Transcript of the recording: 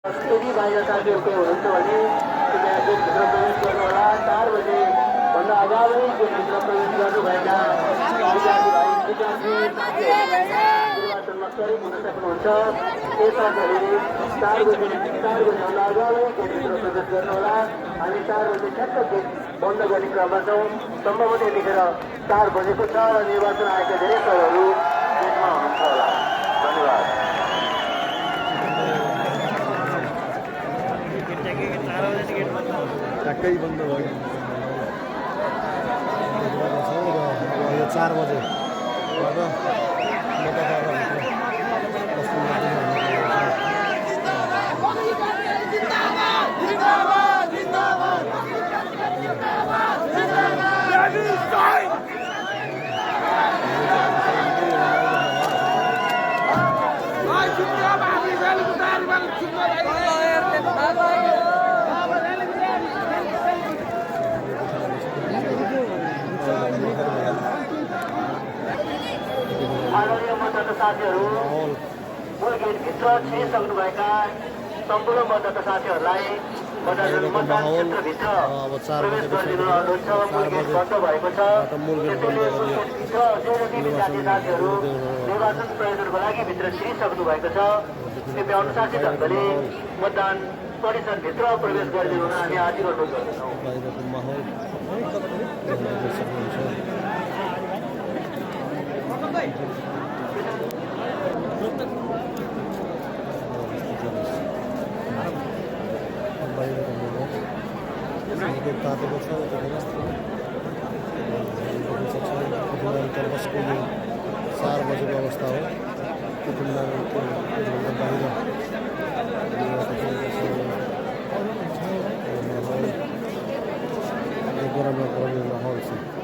यदि बाहिर साथीहरू कोही हुनुहुन्छ भने कृपया गेटभित्र प्रवेश गर्नुहोला। 4 बजेभन्दा अगावै गेटभित्र प्रवेश गर्नुभएका विद्यार्थी भाइ विद्यार्थी निर्वाचनमा सहयोग हुन सक्नुहुन्छ। यसरी 4 बजेभन्दा अगावै गेटभित्र प्रवेश गर्नुहोला। हामी 4 बजे ठ्याक्क गेट बन्द गर्ने क्रममा छौँ। सम्भवतः यतिखेर 4 बजेको छ र निर्वाचन आएका धेरै सहहरू गेटमा हुनुहुन्छ होला। धन्यवाद। ठ्याक्कै बन्द भयो। यो 4 बजे आदरणीय मतदाता साथीहरू, मूल गेटभित्र छिरिसक्नुभएका सम्पूर्ण मतदाता साथीहरूलाई मतदान क्षेत्रभित्र प्रवेश गरिदिनु अनुरोध छ। मूल गेट बन्द भएको छ। त्यसैले मूल गेटभित्र जो जति विद्यार्थी साथीहरू निर्वाचन प्रयोजनको लागि भित्र छिरिसक्नु भएको छ, कृपया अनुशासित ढङ्गले मतदान परिसरभित्र प्रवेश गरिदिनु हुन हामी आग्रह गर्दछौँ। तातेको छ बसको यो 4 बजेको अवस्था हो। त्योभन्दा बाहिर गरममा गरममा माहौल छ।